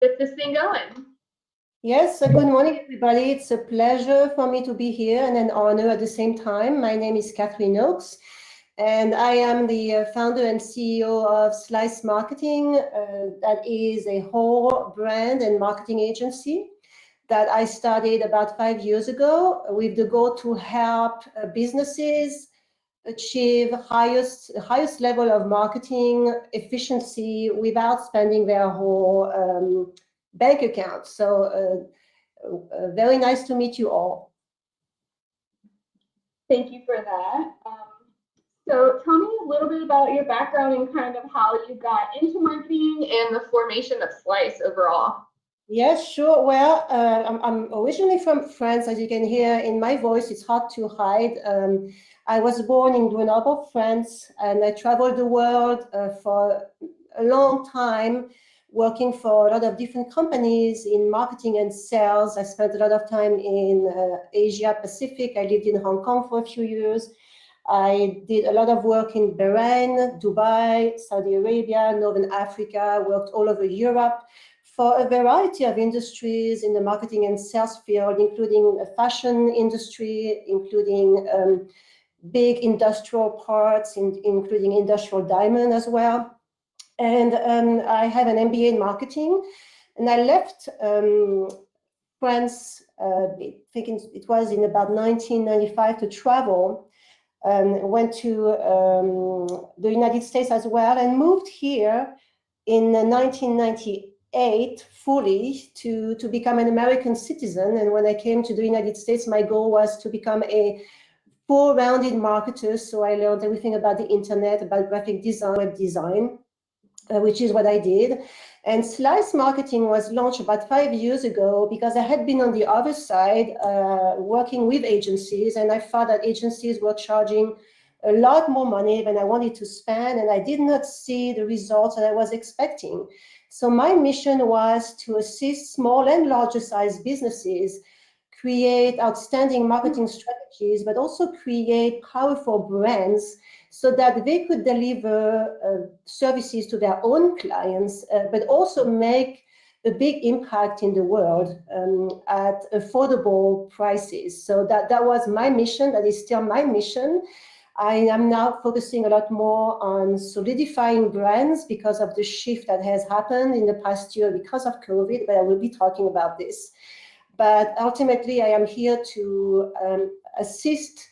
get this thing going. Yes, good morning, everybody. It's a pleasure for me to be here and an honor at the same time. My name is Catherine Oakes, and I am the founder and CEO of Sliice Marketing. That is a whole brand and marketing agency that I started about 5 years ago with the goal to help businesses achieve highest level of marketing efficiency without spending their whole bank account. So very nice to meet you all. Thank you for that. So tell me a little bit about your background and kind of how you got into marketing and the formation of Sliice overall. Yes, sure. Well, I'm originally from France, as you can hear in my voice. It's hard to hide. I was born in Grenoble, France, and I traveled the world for a long time, working for a lot of different companies in marketing and sales. I spent a lot of time in Asia Pacific. I lived in Hong Kong for a few years. I did a lot of work in Bahrain, Dubai, Saudi Arabia, Northern Africa, worked all over Europe for a variety of industries in the marketing and sales field, including a fashion industry, including big industrial parts, including industrial diamond as well. And I have an MBA in marketing, and I left France, thinking it was in about 1995, to travel. Went to the United States as well, and moved here in 1998 fully to become an American citizen. And when I came to the United States, my goal was to become a full-rounded marketer. So I learned everything about the internet, about graphic design, web design, which is what I did. And Sliice Marketing was launched about 5 years ago because I had been on the other side working with agencies, and I thought that agencies were charging a lot more money than I wanted to spend, and I did not see the results that I was expecting. So my mission was to assist small and larger size businesses create outstanding marketing strategies, but also create powerful brands so that they could deliver services to their own clients, but also make a big impact in the world at affordable prices. So that was my mission. That is still my mission. I am now focusing a lot more on solidifying brands because of the shift that has happened in the past year because of COVID, but I will be talking about this. But ultimately, I am here to assist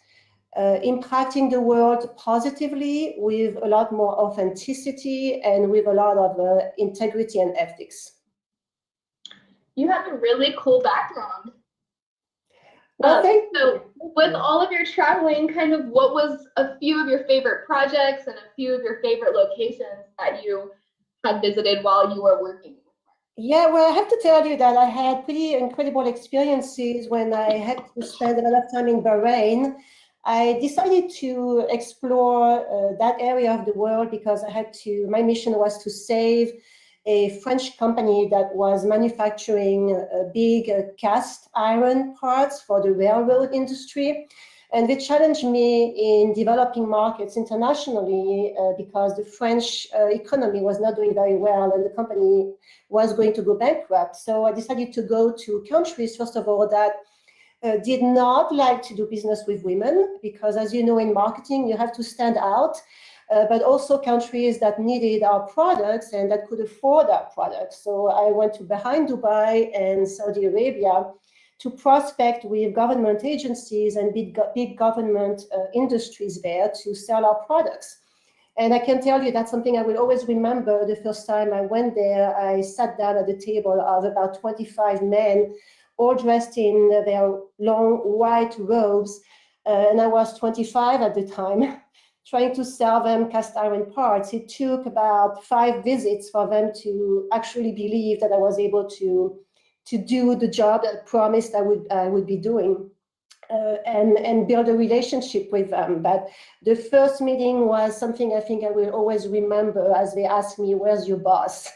impacting the world positively with a lot more authenticity and with a lot of integrity and ethics. You have a really cool background. Well, so with all of your traveling, kind of what was a few of your favorite projects and a few of your favorite locations that you had visited while you were working? Yeah, well, I have to tell you that I had pretty incredible experiences when I had to spend a lot of time in Bahrain. I decided to explore that area of the world because my mission was to save a French company that was manufacturing big cast iron parts for the railroad industry. And they challenged me in developing markets internationally because the French economy was not doing very well and the company was going to go bankrupt. So I decided to go to countries, first of all, that did not like to do business with women, because as you know, in marketing, you have to stand out, but also countries that needed our products and that could afford our products. So I went to Bahrain, Dubai, and Saudi Arabia to prospect with government agencies and big government industries there to sell our products. And I can tell you that's something I will always remember. The first time I went there, I sat down at the table of about 25 men, all dressed in their long white robes. And I was 25 at the time, trying to sell them cast iron parts. It took about 5 visits for them to actually believe that I was able to do the job that I promised I would be doing, and build a relationship with them. But the first meeting was something I think I will always remember, as they asked me, "Where's your boss?"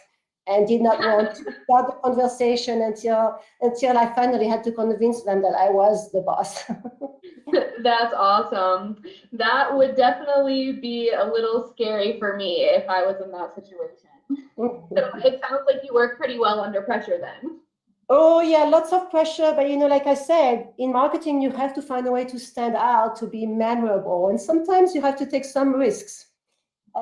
and did not want to start the conversation until I finally had to convince them that I was the boss. That's awesome. That would definitely be a little scary for me if I was in that situation. So it sounds like you work pretty well under pressure then. Oh yeah, lots of pressure, but like I said, in marketing, you have to find a way to stand out, to be memorable, and sometimes you have to take some risks.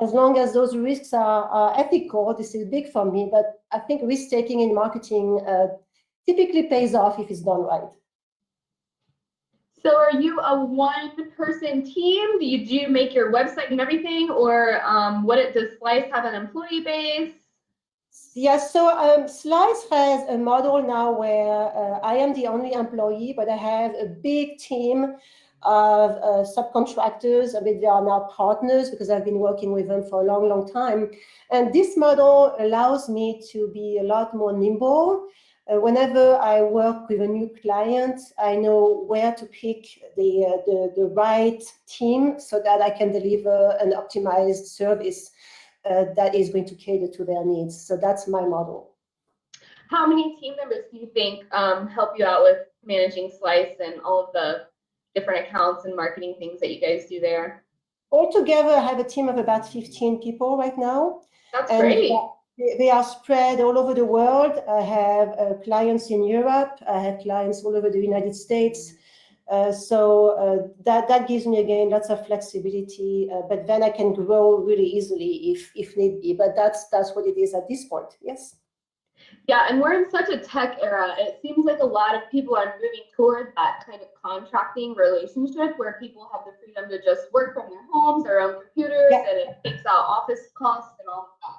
As long as those risks are ethical, this is big for me, but I think risk-taking in marketing typically pays off if it's done right. So are you a one-person team? Do you make your website and everything, or does Sliice have an employee base? Yes, so Sliice has a model now where I am the only employee, but I have a big team of subcontractors. I mean, they are now partners because I've been working with them for a long, long time. And this model allows me to be a lot more nimble. Whenever I work with a new client, I know where to pick the right team so that I can deliver an optimized service that is going to cater to their needs. So that's my model. How many team members do you think help you out with managing Sliice and all of the different accounts and marketing things that you guys do there? Altogether, I have a team of about 15 people right now. That's great. They are spread all over the world. I have clients in Europe. I have clients all over the United States. So that gives me, again, lots of flexibility, but then I can grow really easily if need be. But that's what it is at this point, yes. Yeah, and we're in such a tech era. It seems like a lot of people are moving toward that kind of contracting relationship where people have the freedom to just work from their homes, their own computers, and it takes out office costs and all of that.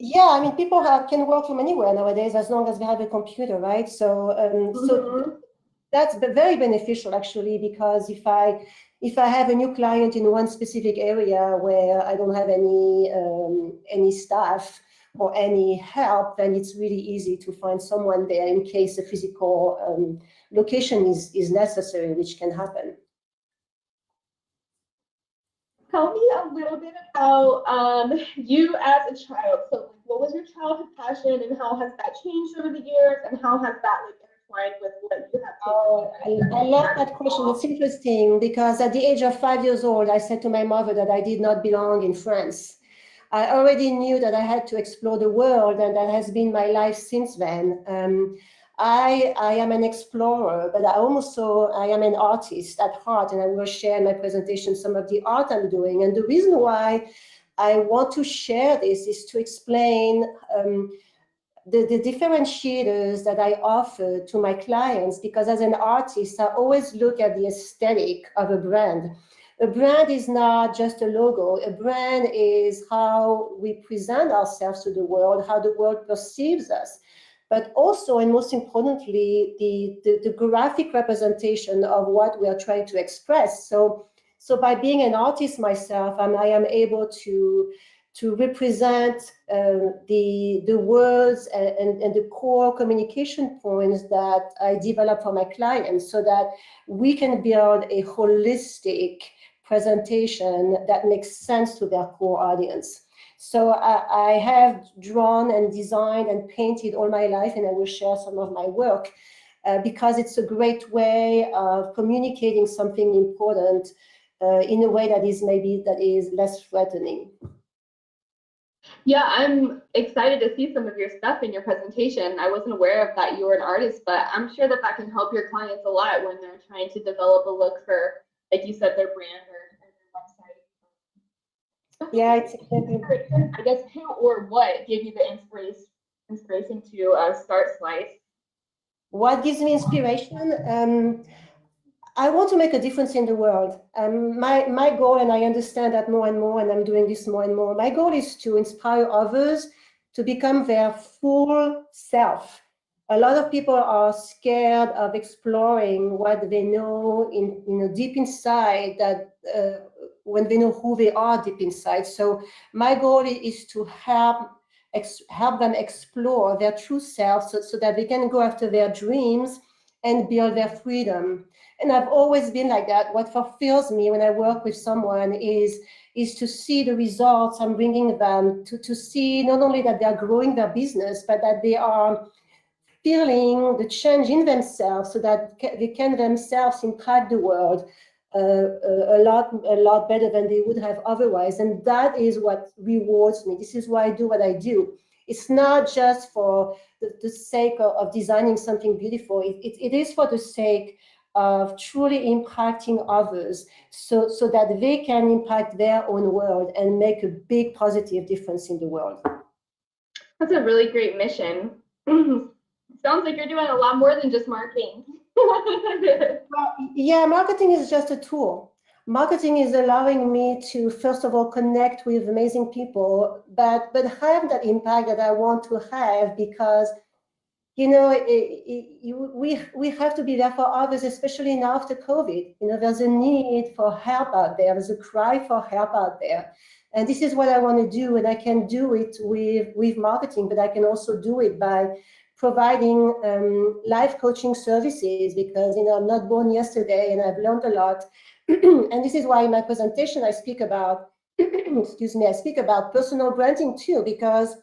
Yeah, I mean, people can work from anywhere nowadays as long as they have a computer, right? So, so that's very beneficial actually, because if I have a new client in one specific area where I don't have any staff or any help, then it's really easy to find someone there in case a physical location is necessary, which can happen. Tell me a little bit about you as a child. So what was your childhood passion and how has that changed over the years, and how has that intertwined with what you have? I love that question. It's interesting because at the age of 5 years old, I said to my mother that I did not belong in France. I already knew that I had to explore the world, and that has been my life since then. I am an explorer, but I am an artist at heart, and I will share in my presentation some of the art I'm doing. And the reason why I want to share this is to explain the differentiators that I offer to my clients, because as an artist, I always look at the aesthetic of a brand. A brand is not just a logo. A brand is how we present ourselves to the world, how the world perceives us, but also, and most importantly, the graphic representation of what we are trying to express. So by being an artist myself, I am able to represent the words and the core communication points that I develop for my clients, so that we can build a holistic presentation that makes sense to their core audience. So I have drawn and designed and painted all my life, and I will share some of my work because it's a great way of communicating something important in a way that is less threatening. Yeah, I'm excited to see some of your stuff in your presentation. I wasn't aware of that you were an artist, but I'm sure that can help your clients a lot when they're trying to develop a look for, like you said, their brand or their website. Yeah, it's exactly. I guess who or what gave you the inspiration to start Sliice? What gives me inspiration? I want to make a difference in the world. My goal, and I understand that more and more, and I'm doing this more and more, my goal is to inspire others to become their full self. A lot of people are scared of exploring what they know deep inside, that when they know who they are deep inside. So my goal is to help them explore their true self so that they can go after their dreams and build their freedom. And I've always been like that. What fulfills me when I work with someone is to see the results I'm bringing them, to see not only that they are growing their business, but that they are feeling the change in themselves so that they can themselves impact the world. a lot better than they would have otherwise. And that is what rewards me. This is why I do what I do. It's not just for the sake of designing something beautiful. It is for the sake of truly impacting others so that they can impact their own world and make a big positive difference in the world. That's a really great mission. Sounds like you're doing a lot more than just marketing. Well, yeah, marketing is just a tool. Marketing is allowing me to, first of all, connect with amazing people, but have that impact that I want to have, because we have to be there for others, especially now after COVID. There's a need for help out there. There's a cry for help out there. And this is what I want to do. And I can do it with marketing, but I can also do it by providing life coaching services, because, I'm not born yesterday and I've learned a lot. And this is why in my presentation, I speak about, I speak about personal branding too, because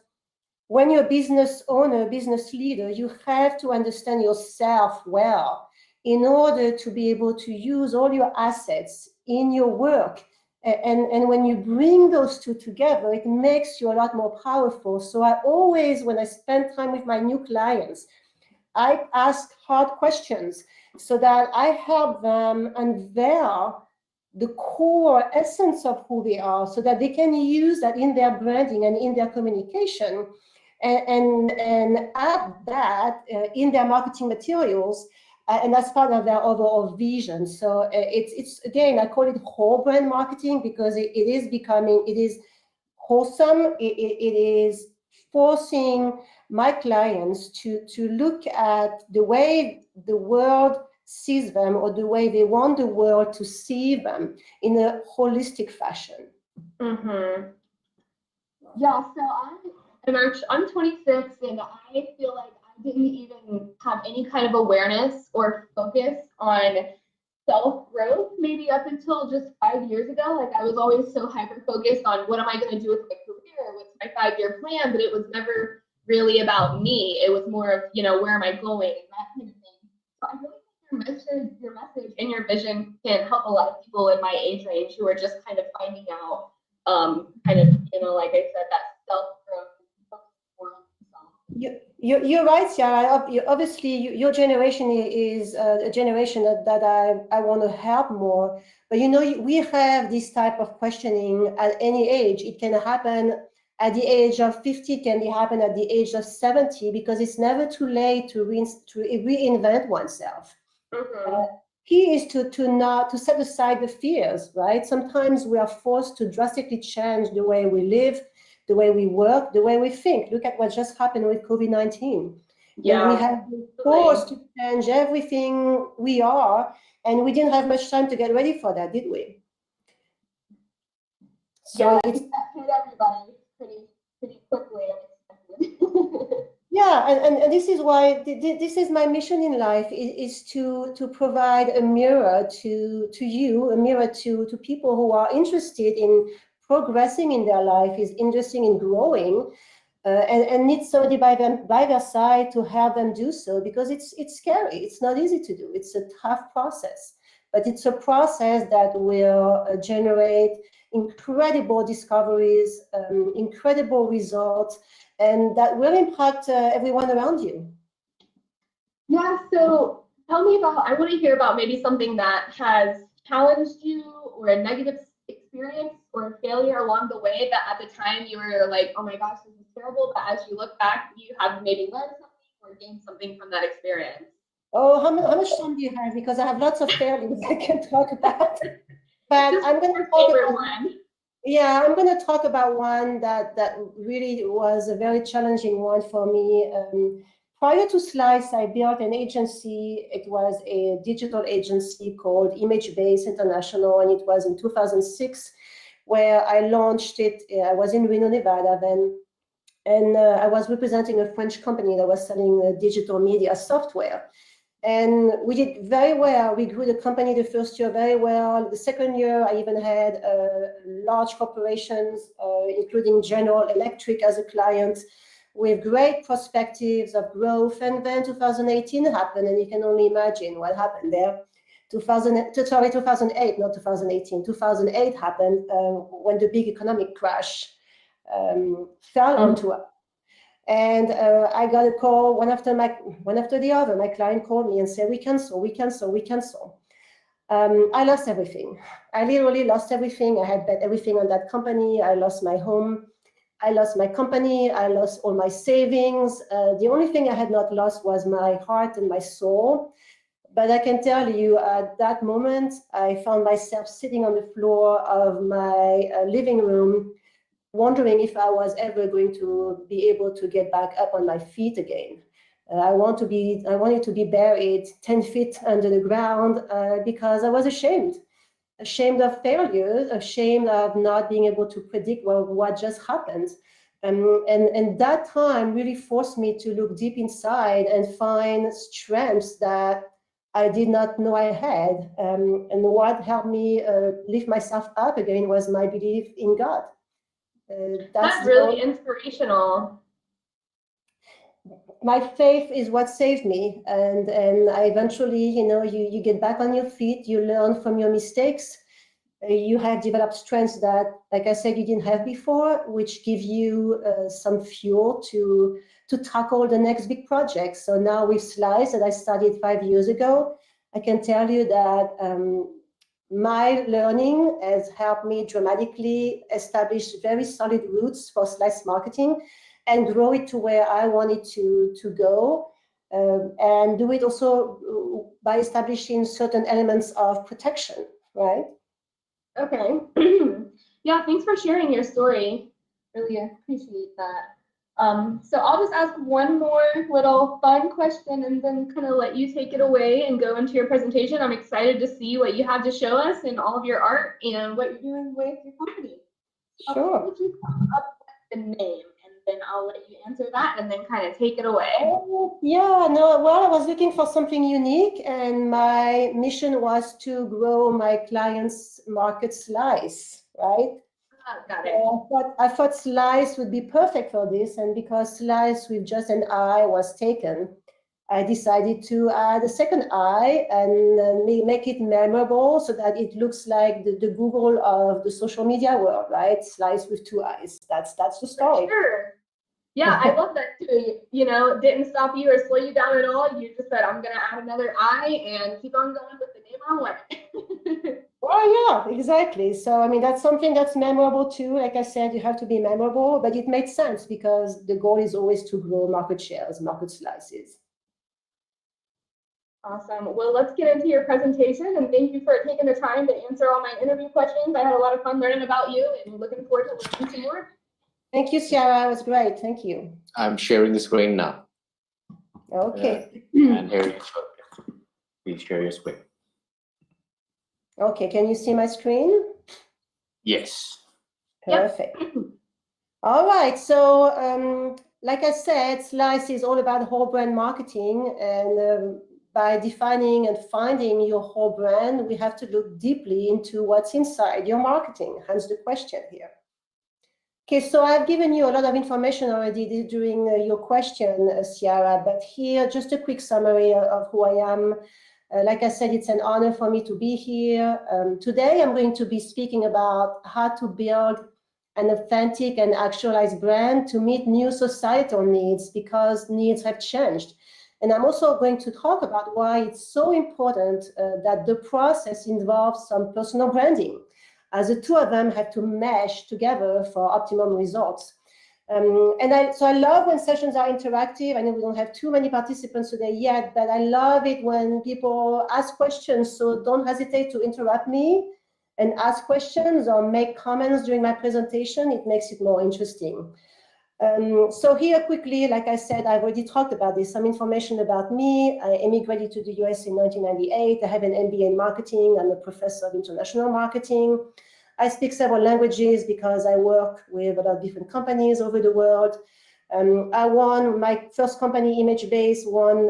when you're a business owner, business leader, you have to understand yourself well in order to be able to use all your assets in your work. And when you bring those two together, it makes you a lot more powerful. So I always, when I spend time with my new clients, I ask hard questions so that I help them unveil the core essence of who they are, so that they can use that in their branding and in their communication, and add that in their marketing materials, and that's part of their overall vision. So it's again, I call it whole brand marketing, because it is wholesome. It is forcing my clients to look at the way the world sees them, or the way they want the world to see them, in a holistic fashion. Mm-hmm. Yeah, so I'm 26, and I feel like I didn't even have any kind of awareness or focus on self-growth maybe up until just 5 years ago. Like, I was always so hyper-focused on what am I going to do with my career, what's my 5-year plan, but it was never really about me. It was more of, where am I going, and that kind of thing. So I really think your message and your vision can help a lot of people in my age range who are just kind of finding out, like I said, that self-growth. You're right, Sarah. Obviously, your generation is a generation that I want to help more. But we have this type of questioning at any age. It can happen at the age of 50, it can happen at the age of 70, because it's never too late to reinvent oneself. Mm-hmm. Key is to set aside the fears, right? Sometimes we are forced to drastically change the way we live, the way we work, the way we think. Look at what just happened with COVID-19. Yeah, we have been forced to change everything we are, and we didn't have much time to get ready for that, did we? So yeah, that hit everybody pretty quickly. Yeah, and this is why this is my mission in life, is to provide a mirror to you, a mirror to people who are interested in progressing in their life, is interested in growing, and need somebody by their side to help them do so, because it's scary. It's not easy to do. It's a tough process, but it's a process that will generate incredible discoveries, incredible results, and that will impact everyone around you. Yeah, so tell me I want to hear about maybe something that has challenged you, or a negative experience or a failure along the way that at the time you were like, oh my gosh, this is terrible, but as you look back, you have maybe learned something or gained something from that experience. Oh, how much time do you have? Because I have lots of failures I can talk about. But I'm going to talk about one. Yeah, I'm going to talk about one that really was a very challenging one for me. Prior to Sliice, I built an agency. It was a digital agency called Image Base International, and it was in 2006 where I launched it. I was in Reno, Nevada then, and I was representing a French company that was selling digital media software. And we did very well. We grew the company the first year very well. The second year, I even had large corporations, including General Electric as a client, with great perspectives of growth. And then 2018 happened, and you can only imagine what happened there. 2008, not 2018. 2008 happened when the big economic crash fell onto us. And I got a call one after the other. My client called me and said, we cancel. I lost everything. I literally lost everything. I had bet everything on that company. I lost my home. I lost my company. I lost all my savings. The only thing I had not lost was my heart and my soul. But I can tell you at that moment, I found myself sitting on the floor of my living room, wondering if I was ever going to be able to get back up on my feet again. I wanted to be buried 10 feet under the ground because I was ashamed of failure, ashamed of not being able to predict what just happened. And that time really forced me to look deep inside and find strengths that I did not know I had. And what helped me lift myself up again was my belief in God. That's really inspirational. My faith is what saved me, and I eventually, you get back on your feet, you learn from your mistakes, you have developed strengths that, like I said, you didn't have before, which give you some fuel to tackle the next big project. So now with Sliice that I started 5 years ago, I can tell you that my learning has helped me dramatically establish very solid roots for Sliice marketing and grow it to where I wanted to go, and do it also by establishing certain elements of protection, right? Okay. Yeah, thanks for sharing your story. Really appreciate that. So I'll just ask one more little fun question and then kind of let you take it away and go into your presentation. I'm excited to see what you have to show us in all of your art and what you're doing with your company. Sure. How did you come up with the name? And then I'll let you answer that and then kind of take it away. Yeah, no, well, I was looking for something unique, and my mission was to grow my clients' market Sliice, right? Got it. I thought Sliice would be perfect for this, and because Sliice with just an I was taken, I decided to add a second I and make it memorable so that it looks like the Google of the social media world, right? Sliice with 2 I's. That's the story. Sure. Yeah, I love that too. It didn't stop you or slow you down at all. You just said, I'm going to add another I and keep on going with the name I want. Well, yeah, exactly. So, I mean, that's something that's memorable too. Like I said, you have to be memorable, but it made sense because the goal is always to grow market shares, market slices. Awesome. Well, let's get into your presentation, and thank you for taking the time to answer all my interview questions. I had a lot of fun learning about you and looking forward to learning some more. Thank you, Ciara. It was great. Thank you. I'm sharing the screen now. Okay. And here you go. Please share your screen. Okay, can you see my screen? Yes. Perfect. Yep. All right, so like I said, Sliice is all about whole brand marketing, and by defining and finding your whole brand, we have to look deeply into what's inside your marketing, hence the question here. Okay, so I've given you a lot of information already during your question, Ciara, but here, just a quick summary of who I am. Like I said, it's an honor for me to be here. Today, I'm going to be speaking about how to build an authentic and actualized brand to meet new societal needs, because needs have changed. And I'm also going to talk about why it's so important that the process involves some personal branding, as the two of them have to mesh together for optimum results. So I love when sessions are interactive. I know we don't have too many participants today yet, but I love it when people ask questions. So don't hesitate to interrupt me and ask questions or make comments during my presentation. It makes it more interesting. So here quickly, like I said, I've already talked about this, some information about me. I immigrated to the US in 1998. I have an MBA in marketing. I'm a professor of international marketing. I speak several languages because I work with a lot of different companies over the world. I won my first company, ImageBase, won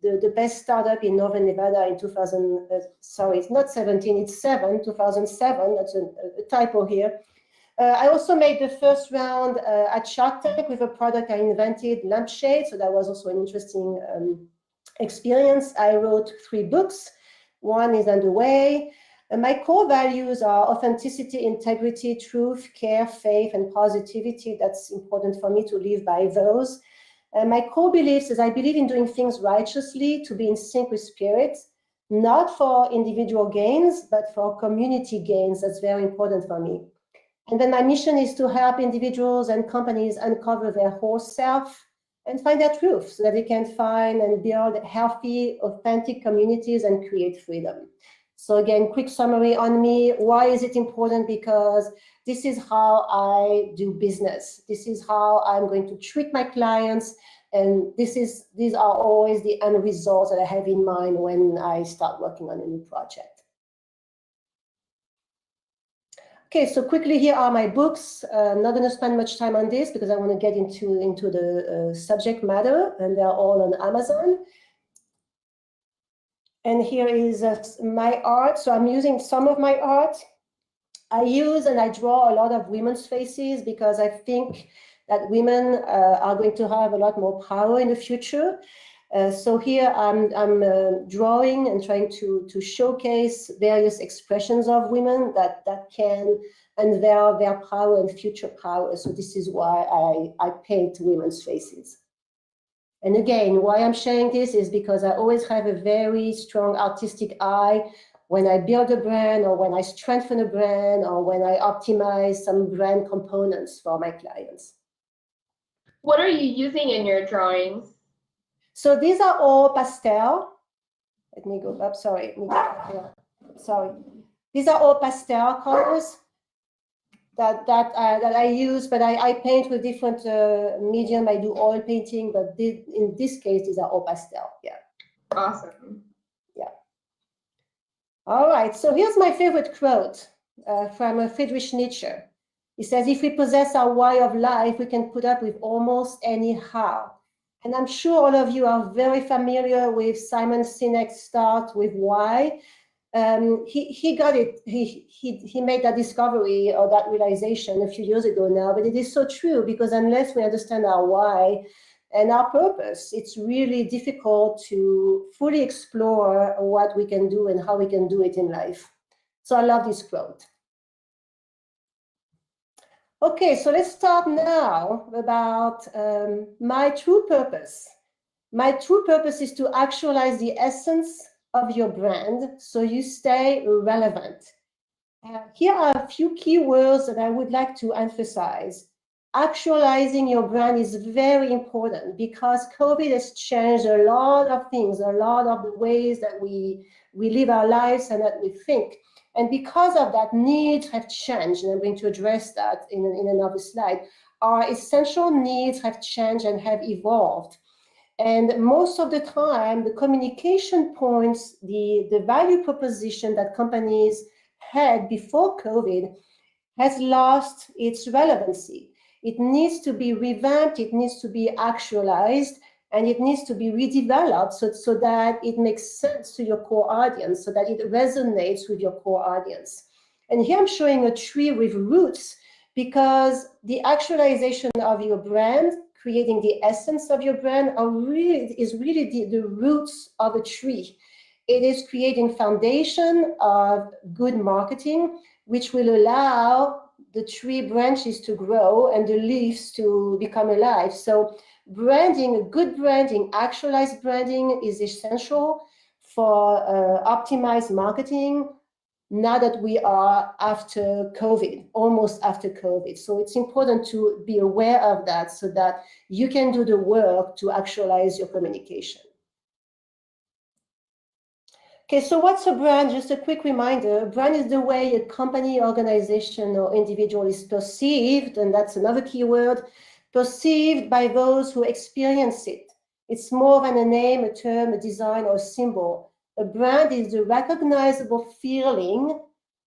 the best startup in Northern Nevada in 2000. Sorry, it's not 17, it's 2007. That's a typo here. I also made the first round at Shark Tank with a product I invented, Lampshade. So that was also an interesting experience. I wrote 3 books. one is underway. And my core values are authenticity, integrity, truth, care, faith, and positivity. That's important for me to live by those. My core beliefs is I believe in doing things righteously, to be in sync with spirit, not for individual gains, but for community gains. That's very important for me. And then my mission is to help individuals and companies uncover their whole self and find their truth so that they can find and build healthy, authentic communities and create freedom. So again, quick summary on me. Why is it important? Because this is how I do business. This is how I'm going to treat my clients. And these are always the end results that I have in mind when I start working on a new project. Okay, so quickly, here are my books. I'm not going to spend much time on this because I want to get into the subject matter, and they're all on Amazon. And here is my art. So I'm using some of my art. I use and I draw a lot of women's faces because I think that women are going to have a lot more power in the future. So here I'm drawing and trying to showcase various expressions of women that can unveil their power and future power. So this is why I paint women's faces. And again, why I'm sharing this is because I always have a very strong artistic eye when I build a brand or when I strengthen a brand or when I optimize some brand components for my clients. What are you using in your drawings? So these are all pastel. Let me go up, sorry. Sorry. These are all pastel colors that I use, but I paint with different medium. I do oil painting, but in this case, these are all pastel. Yeah. Awesome. Yeah. All right. So here's my favorite quote from Friedrich Nietzsche. He says, "If we possess our why of life, we can put up with almost any how." And I'm sure all of you are very familiar with Simon Sinek's Start with Why. He got it. He made that discovery or that realization a few years ago now, but it is so true because unless we understand our why and our purpose, it's really difficult to fully explore what we can do and how we can do it in life. So I love this quote. Okay, so let's start now about my true purpose. My true purpose is to actualize the essence of your brand so you stay relevant. Here are a few key words that I would like to emphasize. Actualizing your brand is very important because COVID has changed a lot of things, a lot of the ways that we live our lives and that we think. And because of that, needs have changed, and I'm going to address that in another slide. Our essential needs have changed and have evolved. And most of the time, the communication points, the value proposition that companies had before COVID has lost its relevancy. It needs to be revamped, it needs to be actualized, and it needs to be redeveloped so that it makes sense to your core audience, so that it resonates with your core audience. And here I'm showing a tree with roots because the actualization of your brand, creating the essence of your brand is really the roots of a tree. It is creating foundation of good marketing, which will allow the tree branches to grow and the leaves to become alive. So branding, good branding, actualized branding is essential for optimized marketing now that we are after COVID, almost after COVID. So it's important to be aware of that so that you can do the work to actualize your communication. Okay, so what's a brand? Just a quick reminder. A brand is the way a company, organization, or individual is perceived, and that's another key word, perceived by those who experience it. It's more than a name, a term, a design, or a symbol. A brand is the recognizable feeling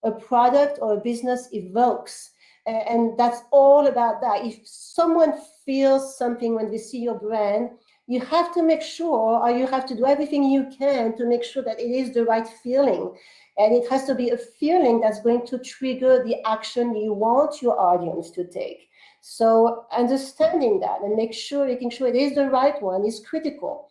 a product or a business evokes. And that's all about that. If someone feels something when they see your brand, you have to make sure, or you have to do everything you can to make sure that it is the right feeling. And it has to be a feeling that's going to trigger the action you want your audience to take. So understanding that and making sure it is the right one is critical.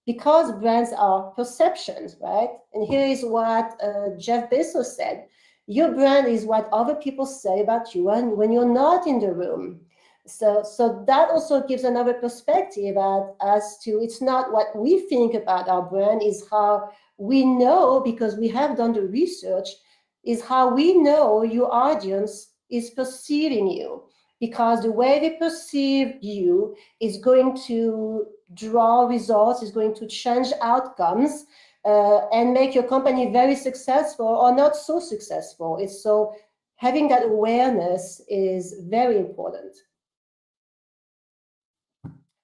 because brands are perceptions, right? And here is what Jeff Bezos said. Your brand is what other people say about you when you're not in the room. So that also gives another perspective as to it's not what we think about our brand, is how we know, because we have done the research, is how we know your audience is perceiving you, because the way they perceive you is going to draw results, is going to change outcomes, and make your company very successful or not so successful. So having that awareness is very important.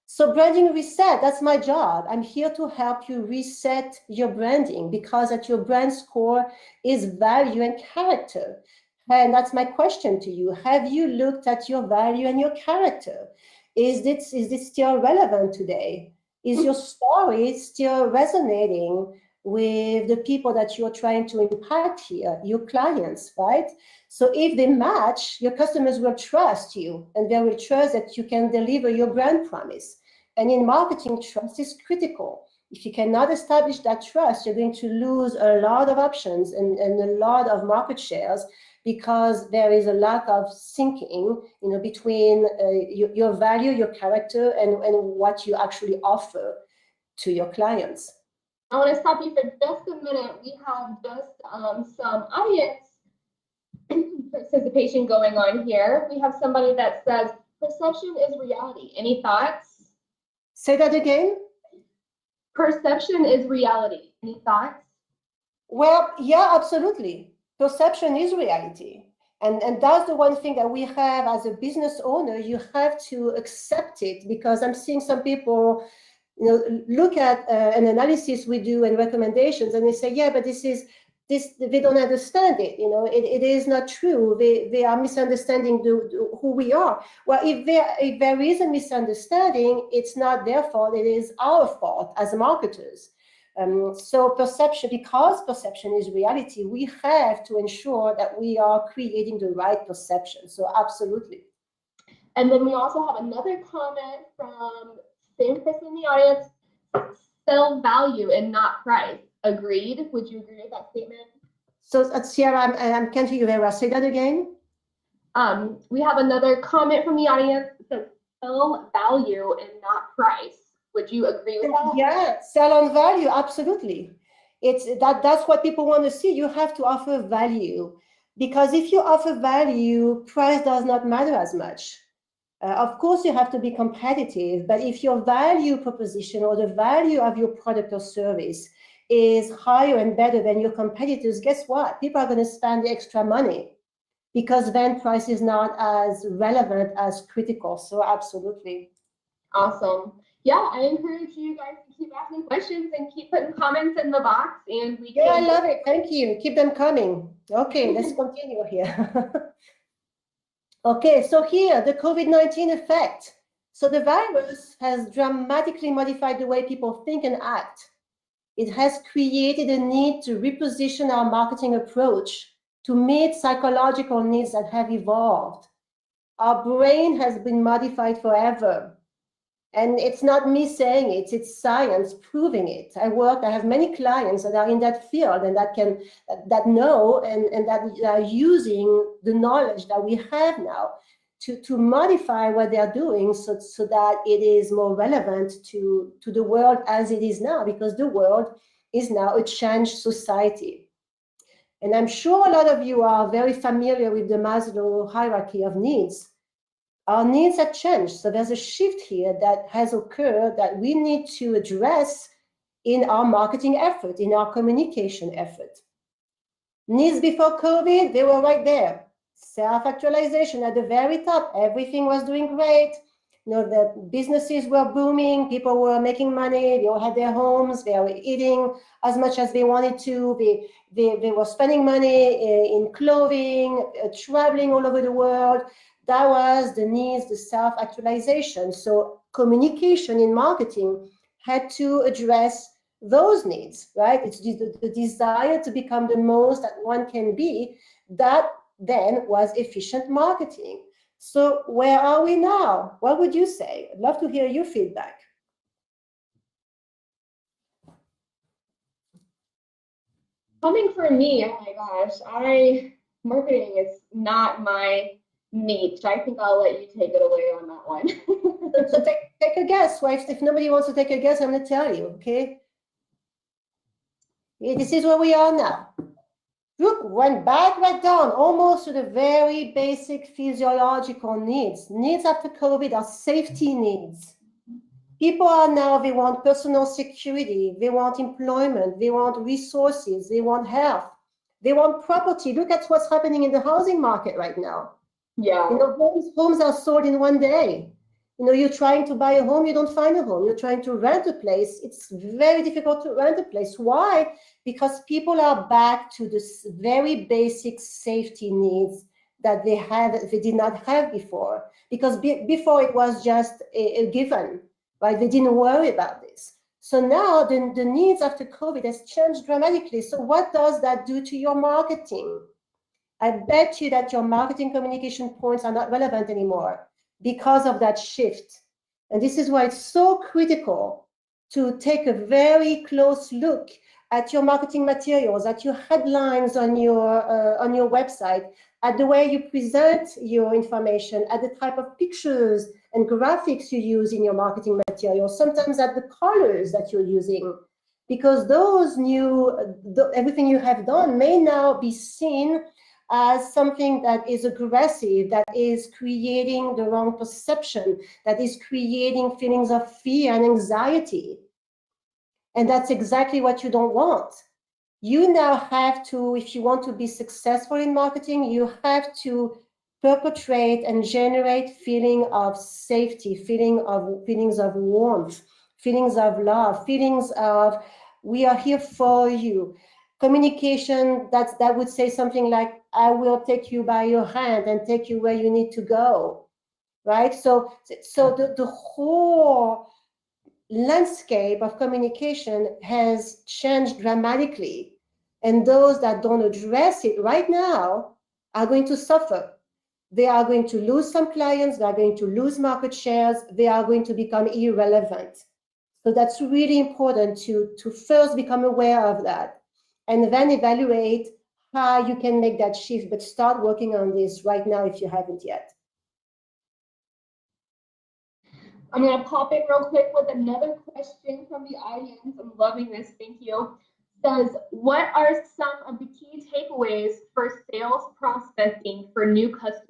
So branding reset, that's my job. I'm here to help you reset your branding, because at your brand's core is value and character. And that's my question to you. Have you looked at your value and your character? Is this still relevant today? Is your story still resonating with the people that you're trying to impact here, your clients, right? So if they match, your customers will trust you, and they will trust that you can deliver your brand promise. And in marketing, trust is critical. If you cannot establish that trust, you're going to lose a lot of options and a lot of market shares, because there is a lack of syncing, between your value, your character, and what you actually offer to your clients. I want to stop you for just a minute. We have just some audience participation going on here. We have somebody that says, perception is reality. Any thoughts? Say that again. Perception is reality. Any thoughts? Well, yeah, absolutely. Perception is reality. And that's the one thing that we have as a business owner. You have to accept it, because I'm seeing some people look at an analysis we do and recommendations, and they say, yeah, but this they don't understand it. It is not true. They are misunderstanding who we are. Well, if there is a misunderstanding, it's not their fault. It is our fault as marketers. So perception, because perception is reality, we have to ensure that we are creating the right perception. So absolutely. And then we also have another comment from same person in the audience: sell value and not price. Agreed. Would you agree with that statement? So Sierra, I can't hear you very well. Say that again. We have another comment from the audience that says sell value and not price. Would you agree with that? Yeah, sell on value, absolutely. That's what people want to see. You have to offer value, because if you offer value, price does not matter as much. Of course, you have to be competitive, but if your value proposition or the value of your product or service is higher and better than your competitors, guess what? People are going to spend the extra money, because then price is not as relevant, as critical. So absolutely. Awesome. Yeah, I encourage you guys to keep asking questions and keep putting comments in the box, and we can. Yeah, I love it. Thank you. Keep them coming. Okay, let's continue here. Okay, so here, the COVID-19 effect. So the virus has dramatically modified the way people think and act. It has created a need to reposition our marketing approach to meet psychological needs that have evolved. Our brain has been modified forever. And it's not me saying it, it's science proving it. I have many clients that are in that field and that know and that are using the knowledge that we have now to modify what they're doing so that it is more relevant to the world as it is now, because the world is now a changed society. And I'm sure a lot of you are very familiar with the Maslow hierarchy of needs. Our needs have changed. So there's a shift here that has occurred that we need to address in our marketing effort, in our communication effort. Needs before COVID, they were right there. Self-actualization at the very top. Everything was doing great. The businesses were booming. People were making money. They all had their homes. They were eating as much as they wanted to. They were spending money in clothing, traveling all over the world. That was the needs, the self-actualization. So communication in marketing had to address those needs, right? It's the desire to become the most that one can be. That then was efficient marketing. So where are we now? What would you say? I'd love to hear your feedback. Coming from me, oh my gosh, marketing is not my niche. I think I'll let you take it away on that one. So take a guess, right? If nobody wants to take a guess, I'm going to tell you, okay? This is where we are now. Look, went back right down, almost to the very basic physiological needs. Needs after COVID are safety needs. People are now, they want personal security, they want employment, they want resources, they want health, they want property. Look at what's happening in the housing market right now. Yeah. You know, homes are sold in one day. You know, you're trying to buy a home, you don't find a home. You're trying to rent a place, it's very difficult to rent a place. Why? Because people are back to this very basic safety needs that they did not have before. Because before it was just a given, right? They didn't worry about this. So now the needs after COVID has changed dramatically. So what does that do to your marketing? I bet you that your marketing communication points are not relevant anymore because of that shift. And this is why it's so critical to take a very close look at your marketing materials, at your headlines on your website, at the way you present your information, at the type of pictures and graphics you use in your marketing materials, sometimes at the colors that you're using, because those everything you have done may now be seen as something that is aggressive, that is creating the wrong perception, that is creating feelings of fear and anxiety. And that's exactly what you don't want. You now have to, if you want to be successful in marketing, you have to perpetrate and generate feeling of safety, feelings of warmth, feelings of love, feelings of we are here for you. Communication that would say something like, I will take you by your hand and take you where you need to go, right? So the whole landscape of communication has changed dramatically. And those that don't address it right now are going to suffer. They are going to lose some clients, they are going to lose market shares, they are going to become irrelevant. So that's really important to first become aware of that and then evaluate how you can make that shift, but start working on this right now if you haven't yet. I'm going to pop in real quick with another question from the audience. I'm loving this. Thank you. Says, what are some of the key takeaways for sales prospecting for new customers?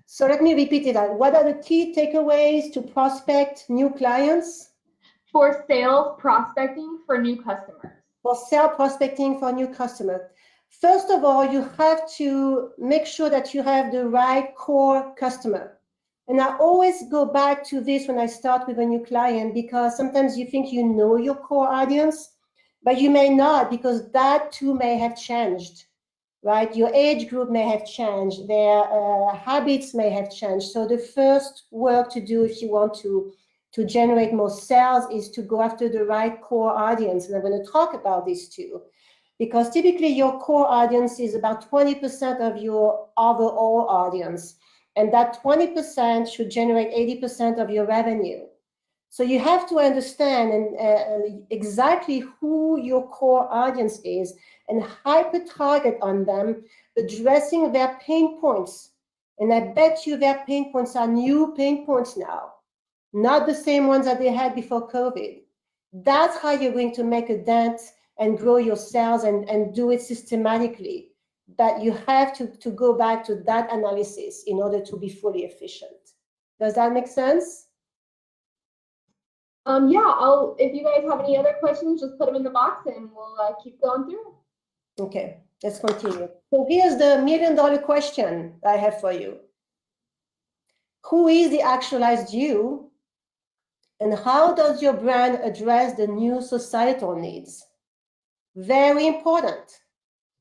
So let me repeat it. What are the key takeaways to prospect new clients? For sales prospecting for new customers. For sales prospecting for new customers. First of all, you have to make sure that you have the right core customer. And I always go back to this when I start with a new client, because sometimes you think you know your core audience, but you may not, because that too may have changed, right? Your age group may have changed, their habits may have changed. So the first work to do if you want to generate more sales is to go after the right core audience. And I'm going to talk about this too, because typically your core audience is about 20% of your overall audience. And that 20% should generate 80% of your revenue. So you have to understand exactly who your core audience is and hyper-target on them, addressing their pain points. And I bet you their pain points are new pain points now, not the same ones that they had before COVID. That's how you're going to make a dent and grow your sales and do it systematically. But you have to go back to that analysis in order to be fully efficient. Does that make sense? Yeah, if you guys have any other questions, just put them in the box and we'll keep going through. Okay, let's continue. So here's the $1 million question I have for you. Who is the actualized you? And how does your brand address the new societal needs? Very important.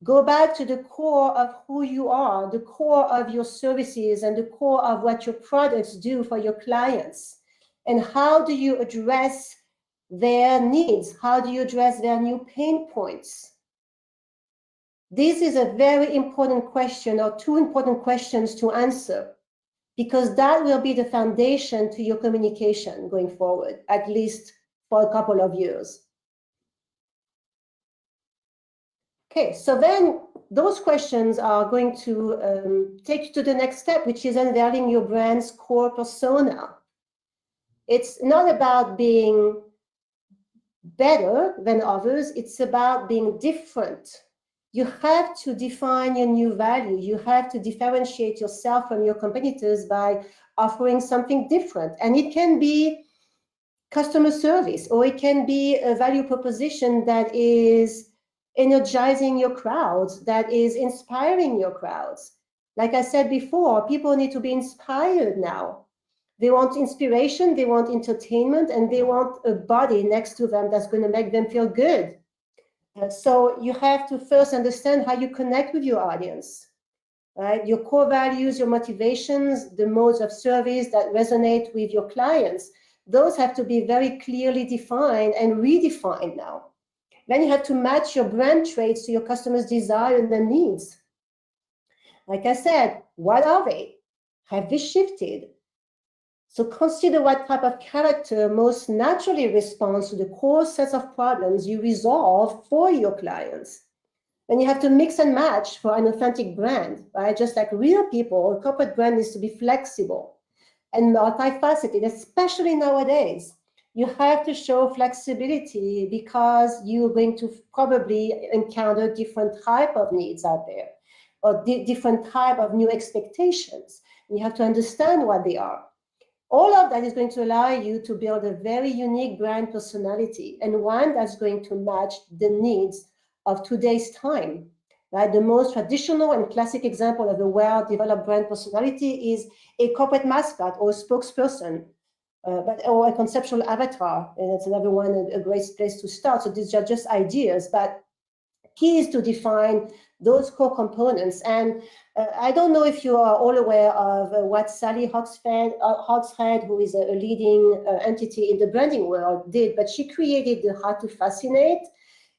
Go back to the core of who you are, the core of your services, and the core of what your products do for your clients. And how do you address their needs? How do you address their new pain points? This is a very important question, or two important questions to answer, because that will be the foundation to your communication going forward, at least for a couple of years. Okay, so then those questions are going to take you to the next step, which is unveiling your brand's core persona. It's not about being better than others, it's about being different. You have to define your new value. You have to differentiate yourself from your competitors by offering something different. And it can be customer service, or it can be a value proposition that is energizing your crowds, that is inspiring your crowds. Like I said before, people need to be inspired now. They want inspiration, they want entertainment, and they want a body next to them that's going to make them feel good. So you have to first understand how you connect with your audience, right? Your core values, your motivations, the modes of service that resonate with your clients. Those have to be very clearly defined and redefined now. Then you have to match your brand traits to your customers' desire and their needs. Like I said, what are they? Have they shifted? So consider what type of character most naturally responds to the core sets of problems you resolve for your clients. Then you have to mix and match for an authentic brand, right? Just like real people, a corporate brand needs to be flexible and multifaceted, especially nowadays. You have to show flexibility because you're going to probably encounter different type of needs out there, or different type of new expectations. And you have to understand what they are. All of that is going to allow you to build a very unique brand personality, and one that's going to match the needs of today's time. Right? The most traditional and classic example of a well-developed brand personality is a corporate mascot or a spokesperson, or a conceptual avatar. And that's another one, a great place to start. So these are just ideas, but key is to define those core components. And I don't know if you are all aware of what Sally Hogshead, who is a leading entity in the branding world, did, but she created the How to Fascinate.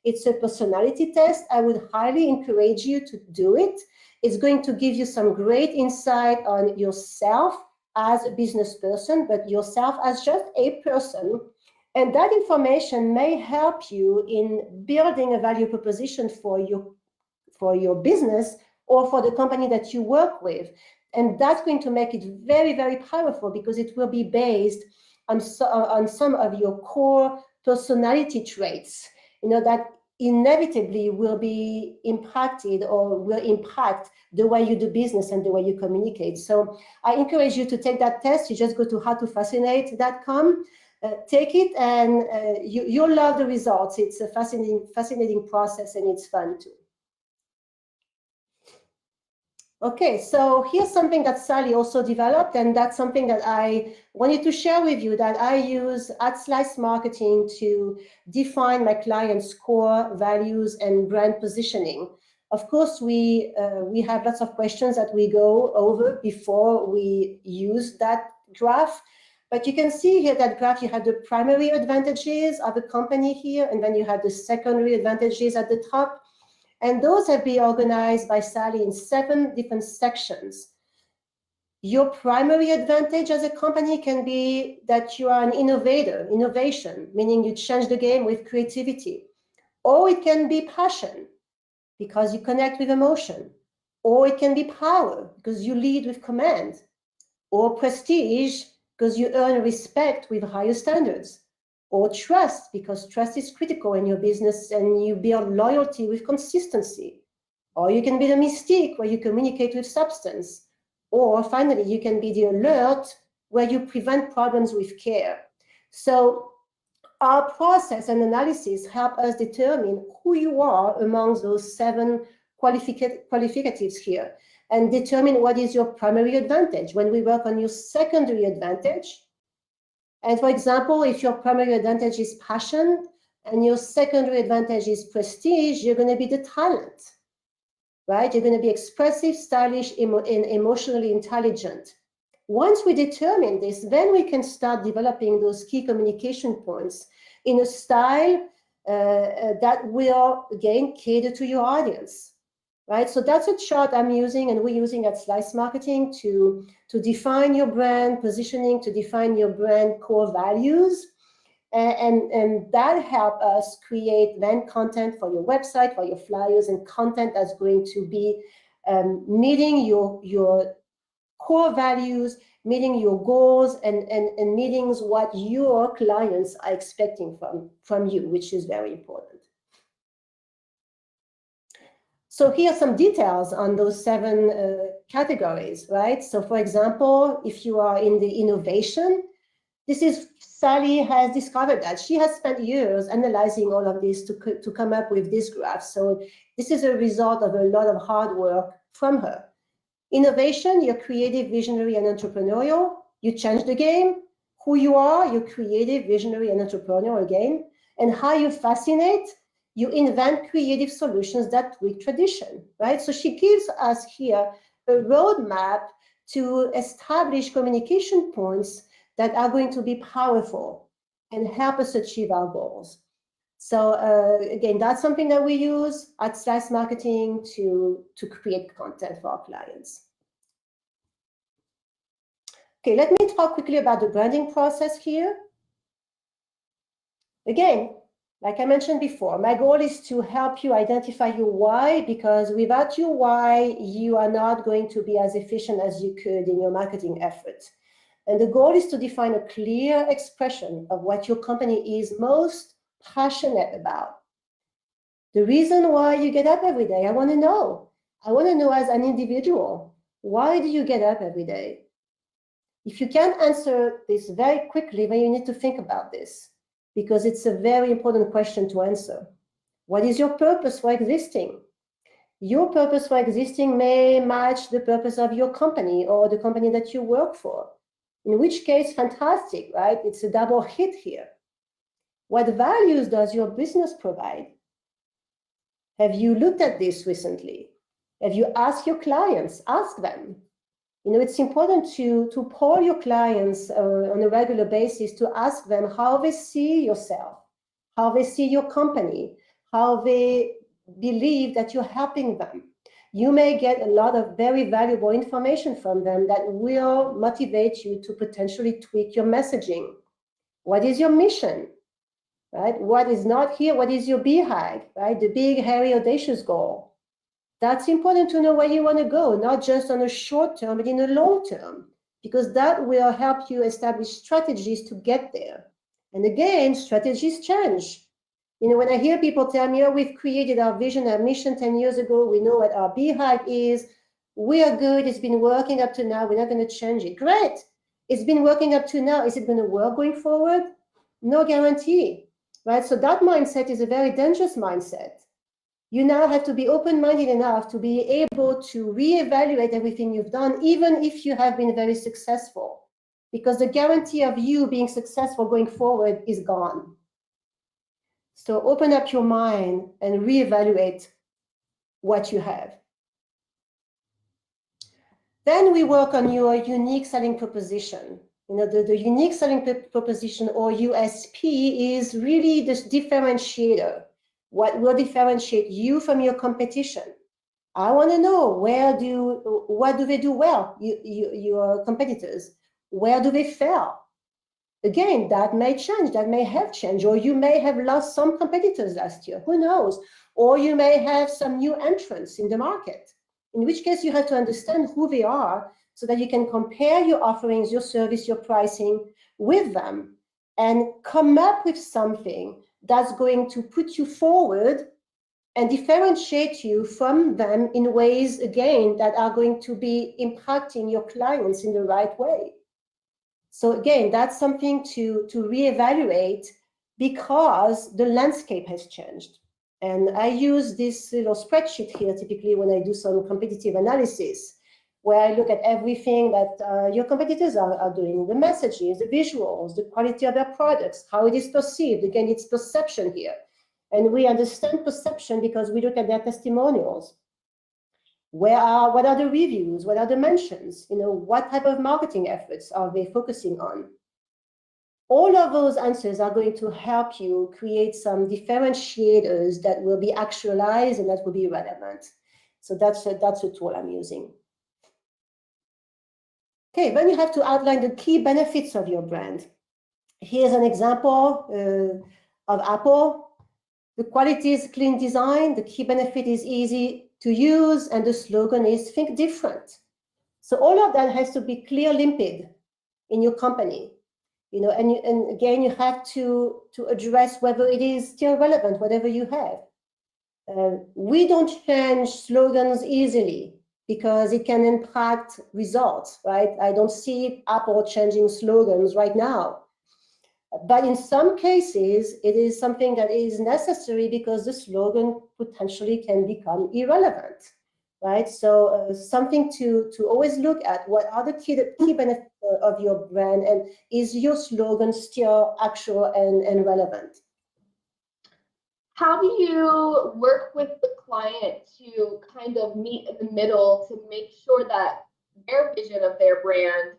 It's a personality test. I would highly encourage you to do it. It's going to give you some great insight on yourself as a business person, but yourself as just a person. And that information may help you in building a value proposition for your business or for the company that you work with. And that's going to make it very, very powerful, because it will be based on some of your core personality traits, that inevitably will be impacted or will impact the way you do business and the way you communicate. So I encourage you to take that test. You just go to howtofascinate.com. Take it, and you'll love the results. It's a fascinating process, and it's fun too. Okay, so here's something that Sally also developed, and that's something that I wanted to share with you, that I use at Sliice Marketing to define my clients' core values and brand positioning. Of course, we have lots of questions that we go over before we use that graph. But you can see here that graph, you have the primary advantages of the company here, and then you have the secondary advantages at the top. And those have been organized by Sally in 7 different sections. Your primary advantage as a company can be that you are an innovation, meaning you change the game with creativity. Or it can be passion, because you connect with emotion. Or it can be power, because you lead with command. Or prestige, because you earn respect with higher standards. Or trust, because trust is critical in your business and you build loyalty with consistency. Or you can be the mystique, where you communicate with substance. Or finally, you can be the alert, where you prevent problems with care. So our process and analysis help us determine who you are among those 7 qualificatives here, and determine what is your primary advantage. When we work on your secondary advantage, and for example, if your primary advantage is passion and your secondary advantage is prestige, you're going to be the talent, right? You're going to be expressive, stylish, and emotionally intelligent. Once we determine this, then we can start developing those key communication points in a style that will, again, cater to your audience. Right, so that's a chart I'm using, and we're using at Sliice Marketing to define your brand positioning, to define your brand core values. And that helped us create then content for your website, for your flyers, and content that's going to be meeting your core values, meeting your goals, and meeting what your clients are expecting from you, which is very important. So here are some details on those 7 categories, right? So for example, if you are in the innovation, Sally has discovered that. She has spent years analyzing all of this to come up with this graph. So this is a result of a lot of hard work from her. Innovation, you're creative, visionary, and entrepreneurial. You change the game. Who you are, you're creative, visionary, and entrepreneurial again. And how you fascinate, you invent creative solutions that tweak tradition, right? So she gives us here a roadmap to establish communication points that are going to be powerful and help us achieve our goals. So again, that's something that we use at Sliice Marketing to create content for our clients. Okay, let me talk quickly about the branding process here. Again, like I mentioned before, my goal is to help you identify your why, because without your why, you are not going to be as efficient as you could in your marketing efforts. And the goal is to define a clear expression of what your company is most passionate about. The reason why you get up every day, I want to know. I want to know as an individual, why do you get up every day? If you can't answer this very quickly, then you need to think about this, because it's a very important question to answer. What is your purpose for existing? Your purpose for existing may match the purpose of your company or the company that you work for, in which case, fantastic, right? It's a double hit here. What values does your business provide? Have you looked at this recently? Have you asked your clients? Ask them. You know, it's important to poll your clients on a regular basis to ask them how they see yourself, how they see your company, how they believe that you're helping them. You may get a lot of very valuable information from them that will motivate you to potentially tweak your messaging. What is your mission, right? What is not here? What is your beehive, right? The big, hairy, audacious goal. That's important to know where you want to go, not just on a short term, but in a long term, because that will help you establish strategies to get there. And again, strategies change. You know, when I hear people tell me, oh, we've created our vision, our mission 10 years ago, we know what our beehive is, we are good, it's been working up to now, we're not going to change it. Great, it's been working up to now, is it going to work going forward? No guarantee, right? So that mindset is a very dangerous mindset. You now have to be open-minded enough to be able to reevaluate everything you've done, even if you have been very successful, because the guarantee of you being successful going forward is gone. So open up your mind and reevaluate what you have. Then we work on your unique selling proposition. You know, the unique selling proposition, or USP, is really this differentiator. What will differentiate you from your competition? I want to know what do they do well, your competitors? Where do they fail? Again, that may change, that may have changed, or you may have lost some competitors last year, who knows? Or you may have some new entrants in the market, in which case you have to understand who they are so that you can compare your offerings, your service, your pricing with them, and come up with something that's going to put you forward and differentiate you from them in ways, again, that are going to be impacting your clients in the right way. So again, that's something to reevaluate, because the landscape has changed. And I use this little spreadsheet here typically when I do some competitive analysis, where I look at everything that your competitors are doing, the messages, the visuals, the quality of their products, how it is perceived. Again, it's perception here. And we understand perception because we look at their testimonials. What are the reviews? What are the mentions? You know, what type of marketing efforts are they focusing on? All of those answers are going to help you create some differentiators that will be actualized and that will be relevant. So that's a tool I'm using. Okay, then you have to outline the key benefits of your brand. Here's an example of Apple. The quality is clean design, the key benefit is easy to use, and the slogan is think different. So all of that has to be clear limpid in your company. And again, you have to address whether it is still relevant, whatever you have. We don't change slogans easily because it can impact results, right? I don't see Apple changing slogans right now. But in some cases, it is something that is necessary because the slogan potentially can become irrelevant, right? So something to always look at: what are the key benefits of your brand, and is your slogan still actual and relevant? How do you work with the client to kind of meet in the middle to make sure that their vision of their brand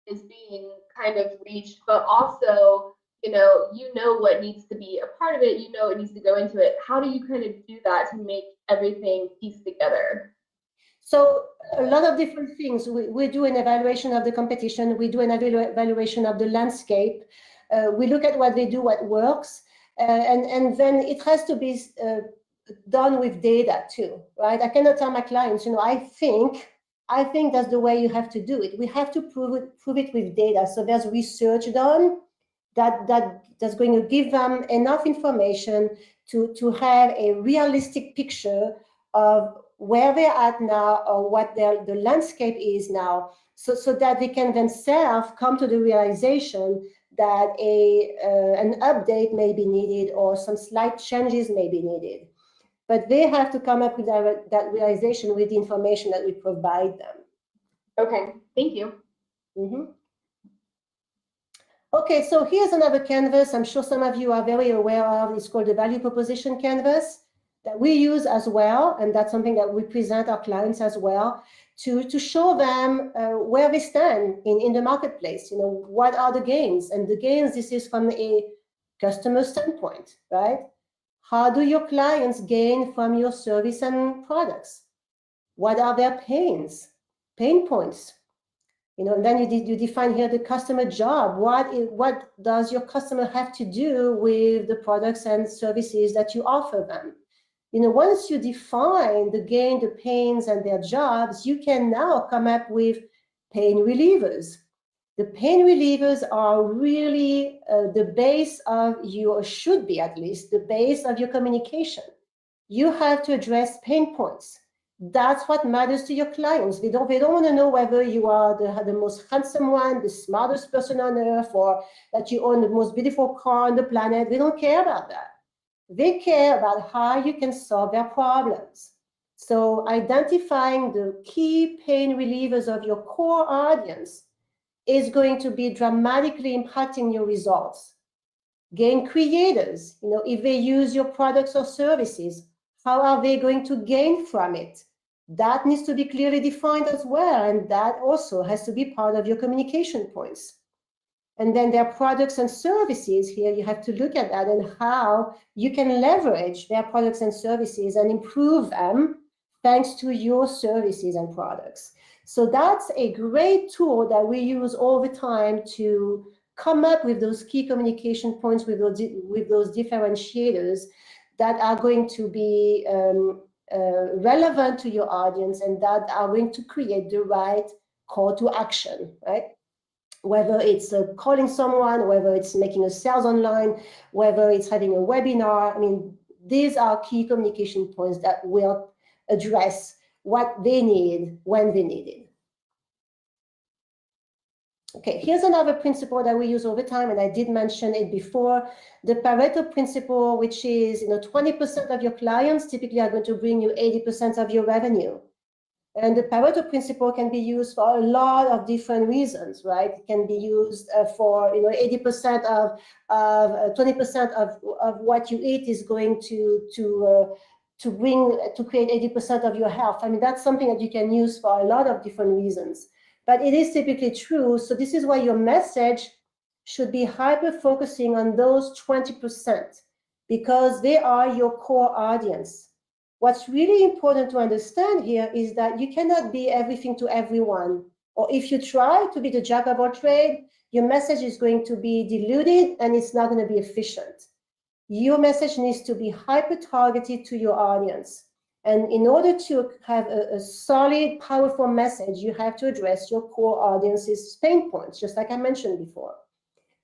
is being kind of reached, but also, you know what needs to be a part of it, it needs to go into it. How do you kind of do that to make everything piece together? So a lot of different things. We do an evaluation of the competition. We do an evaluation of the landscape. We look at what they do, what works. And then it has to be done with data too, right? I cannot tell my clients, I think that's the way you have to do it. We have to prove it with data. So there's research done that's going to give them enough information to have a realistic picture of where they're at now, or what the landscape is now, so that they can themselves come to the realization that an update may be needed or some slight changes may be needed. But they have to come up with that realization with the information that we provide them. Okay, thank you. Mm-hmm. Okay, so here's another canvas I'm sure some of you are very aware of. It's called the value proposition canvas that we use as well, and that's something that we present our clients as well to show them where they stand in the marketplace. What are the gains? And the gains, this is from a customer standpoint, right? How do your clients gain from your service and products? What are their pain points? And then you define here the customer job. What does your customer have to do with the products and services that you offer them? Once you define the gain, the pains, and their jobs, you can now come up with pain relievers. The pain relievers are really the base of or should be at least, the base of your communication. You have to address pain points. That's what matters to your clients. They don't want to know whether you are the most handsome one, the smartest person on earth, or that you own the most beautiful car on the planet. They don't care about that. They care about how you can solve their problems. So identifying the key pain relievers of your core audience is going to be dramatically impacting your results. Gain creators, if they use your products or services, how are they going to gain from it? That needs to be clearly defined as well, and that also has to be part of your communication points. And then their products and services, here you have to look at that and how you can leverage their products and services and improve them thanks to your services and products. So that's a great tool that we use all the time to come up with those key communication points, with those differentiators that are going to be relevant to your audience and that are going to create the right call to action, right? Whether it's calling someone, whether it's making a sales online, whether it's having a webinar. These are key communication points that will address what they need when they need it. Okay, here's another principle that we use all the time, and I did mention it before, the Pareto Principle, which is 20% of your clients typically are going to bring you 80% of your revenue. And the Pareto Principle can be used for a lot of different reasons, right? It can be used for 80% of 20% of what you eat is going to create 80% of your health. That's something that you can use for a lot of different reasons. But it is typically true. So this is why your message should be hyper-focusing on those 20% because they are your core audience. What's really important to understand here is that you cannot be everything to everyone. Or if you try to be the jack of all trades, your message is going to be diluted and it's not going to be efficient. Your message needs to be hyper-targeted to your audience. And in order to have a solid, powerful message, you have to address your core audience's pain points, just like I mentioned before.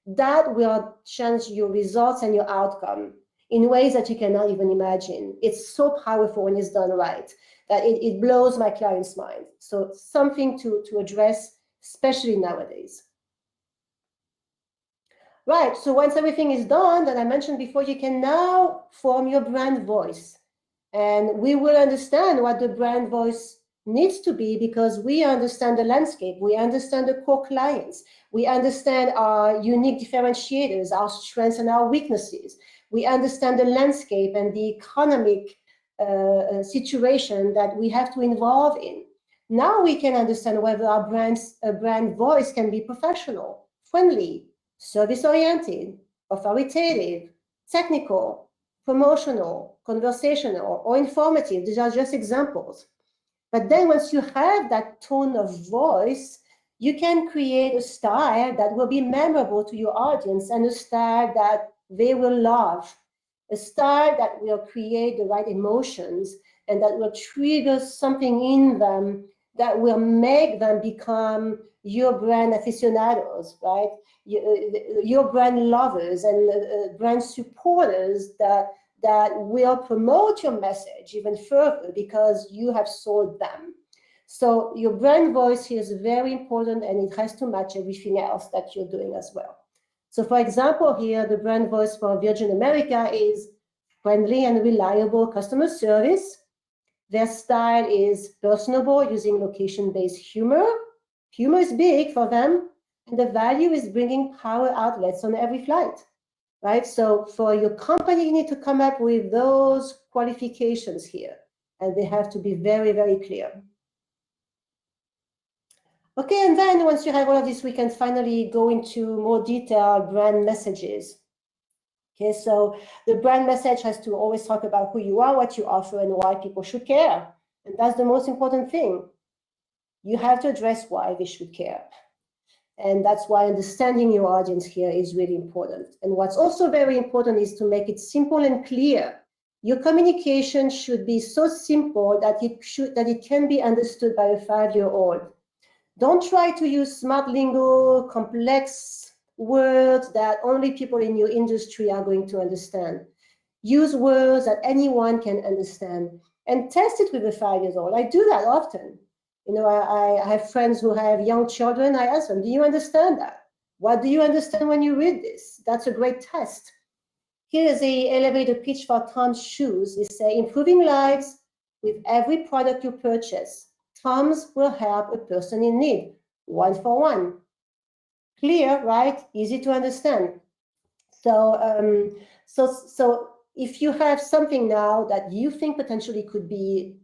That will change your results and your outcome in ways that you cannot even imagine. It's so powerful when it's done right that it blows my clients' mind. So something to address, especially nowadays. Right, so once everything is done that I mentioned before, you can now form your brand voice. And we will understand what the brand voice needs to be because we understand the landscape, we understand the core clients, we understand our unique differentiators, our strengths and our weaknesses. We understand the landscape and the economic situation that we have to involve in. Now we can understand whether our brand voice can be professional, friendly, service-oriented, authoritative, technical, promotional, conversational, or informative. These are just examples. But then once you have that tone of voice, you can create a style that will be memorable to your audience and a style that they will love, a style that will create the right emotions and that will trigger something in them that will make them become your brand aficionados, right? Your brand lovers and brand supporters that will promote your message even further because you have sold them. So your brand voice here is very important and it has to match everything else that you're doing as well. So for example, here, the brand voice for Virgin America is friendly and reliable customer service. Their style is personable, using location-based humor. Humor is big for them, and the value is bringing power outlets on every flight, right? So for your company, you need to come up with those qualifications here, and they have to be very, very clear. Okay, and then once you have all of this, we can finally go into more detailed brand messages. Okay, so the brand message has to always talk about who you are, what you offer, and why people should care. And that's the most important thing. You have to address why they should care. And that's why understanding your audience here is really important. And what's also very important is to make it simple and clear. Your communication should be so simple that it can be understood by a 5-year-old. Don't try to use smart lingo, complex words that only people in your industry are going to understand. Use words that anyone can understand and test it with a 5-year-old. I do that often. You know, I have friends who have young children. I ask them, do you understand that? What do you understand when you read this? That's a great test. Here is the elevator pitch for Tom's shoes. They say, improving lives with every product you purchase. Tom's will help a person in need, 1-for-1. Clear, right? Easy to understand. So, so if you have something now that you think potentially could be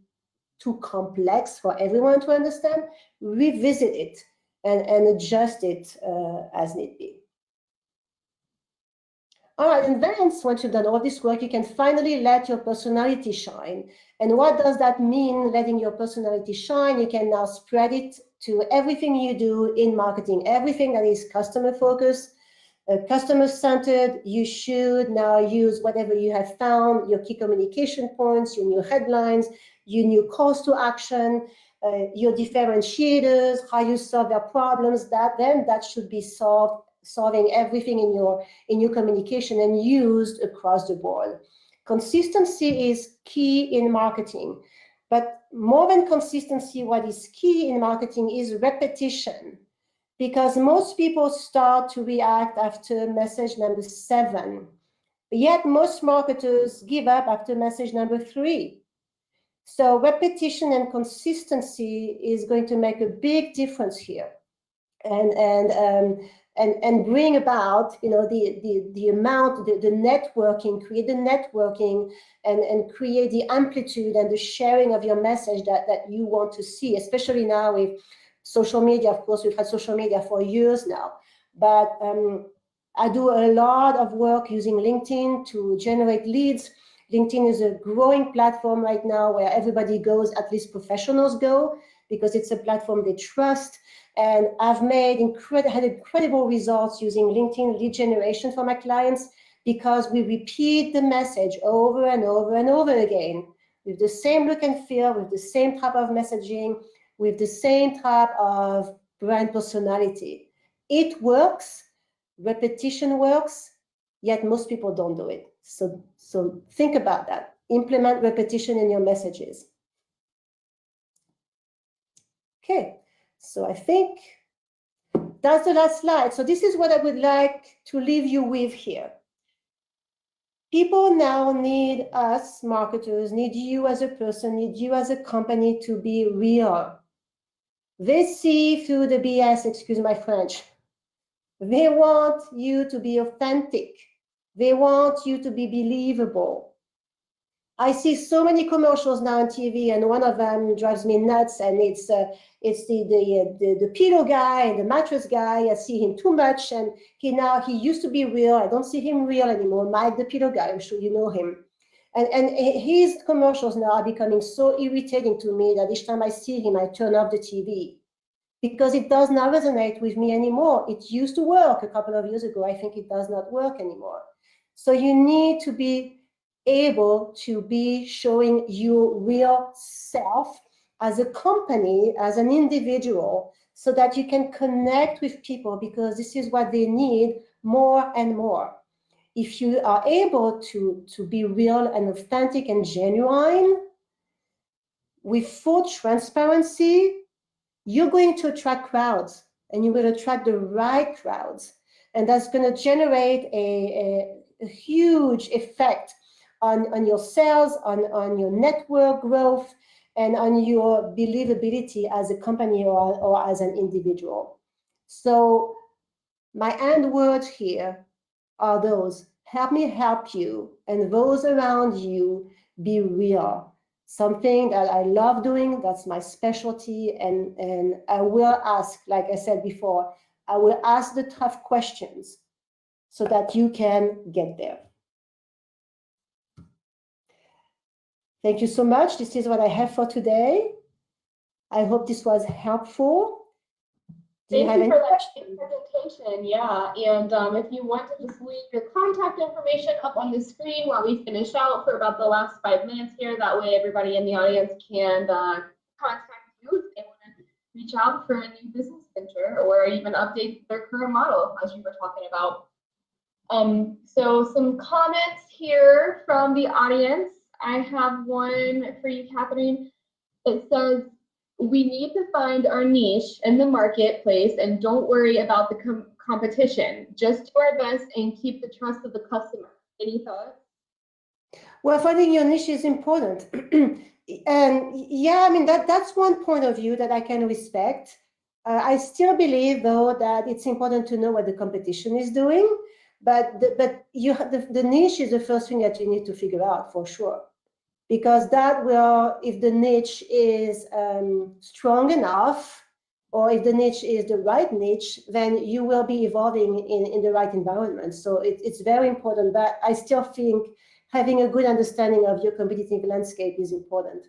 too complex for everyone to understand, revisit it and adjust it as need be. All right, and then once you've done all this work, you can finally let your personality shine. And what does that mean, letting your personality shine? You can now spread it to everything you do in marketing, everything that is customer-focused, customer-centered. You should now use whatever you have found, your key communication points, your new headlines, your new calls to action, your differentiators, how you solve their problems. That should be solving everything in your communication and used across the board. Consistency is key in marketing, but more than consistency, what is key in marketing is repetition, because most people start to react after message number 7, yet most marketers give up after message number 3. So repetition and consistency is going to make a big difference here, and bring about, you know, the amount, the networking, create the networking, and create the amplitude and the sharing of your message that you want to see, especially now with social media. Of course, we've had social media for years now, but I do a lot of work using LinkedIn to generate leads. LinkedIn is a growing platform right now where everybody goes, at least professionals go. because it's a platform they trust. And I've had incredible results using LinkedIn lead generation for my clients because we repeat the message over and over and over again with the same look and feel, with the same type of messaging, with the same type of brand personality. It works, repetition works, yet most people don't do it. So think about that. Implement repetition in your messages. Okay, so I think that's the last slide. So this is what I would like to leave you with here. People now need us, marketers, need you as a person, need you as a company to be real. They see through the BS, excuse my French. They want you to be authentic. They want you to be believable. I see so many commercials now on TV, and one of them drives me nuts, and it's the pillow guy and the mattress guy. I see him too much, and he used to be real. I don't see him real anymore. Mike, the pillow guy, I'm sure you know him. And his commercials now are becoming so irritating to me that each time I see him, I turn off the TV because it does not resonate with me anymore. It used to work a couple of years ago. I think it does not work anymore. So you need to be able to be showing your real self as a company, as an individual, so that you can connect with people, because this is what they need more and more. If you are able to be real and authentic and genuine with full transparency, you're going to attract crowds, and you will attract the right crowds. And that's going to generate a huge effect on your sales, on your network growth, and on your believability as a company or as an individual. So my end words here are those: help me help you, and those around you be real. Something that I love doing, that's my specialty, and I will ask, like I said before, I will ask the tough questions so that you can get there. Thank you so much. This is what I have for today. I hope this was helpful. Thank you for that presentation. Yeah, and if you want to just leave your contact information up on the screen while we finish out for about the last 5 minutes here, that way everybody in the audience can contact you if they want to reach out for a new business venture or even update their current model, as you were talking about. So some comments here from the audience. I have one for you, Catherine. It says, we need to find our niche in the marketplace and don't worry about the competition. Just do our best and keep the trust of the customer. Any thoughts? Well, finding your niche is important. And yeah, I mean, that's one point of view that I can respect. I still believe, though, that it's important to know what the competition is doing. But the niche is the first thing that you need to figure out for sure. Because that will, if the niche is strong enough, or if the niche is the right niche, then you will be evolving in the right environment. So it's very important, but I still think having a good understanding of your competitive landscape is important.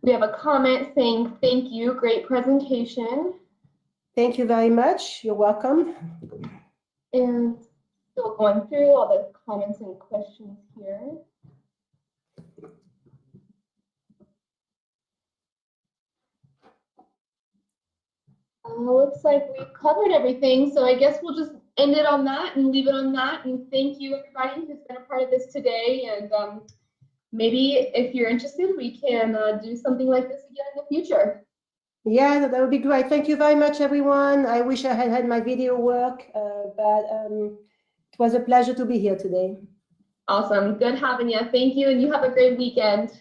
We have a comment saying, thank you, great presentation. Thank you very much. You're welcome. And still going through all the comments and questions here. Looks like we've covered everything, so I guess we'll just end it on that and leave it on that. And thank you, everybody who's been a part of this today. And maybe if you're interested, we can do something like this again in the future. Yeah, that would be great. Thank you very much, everyone. I wish I had my video work, but it was a pleasure to be here today. Awesome. Good having you. Thank you, and you have a great weekend.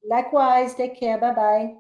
Likewise. Take care. Bye-bye.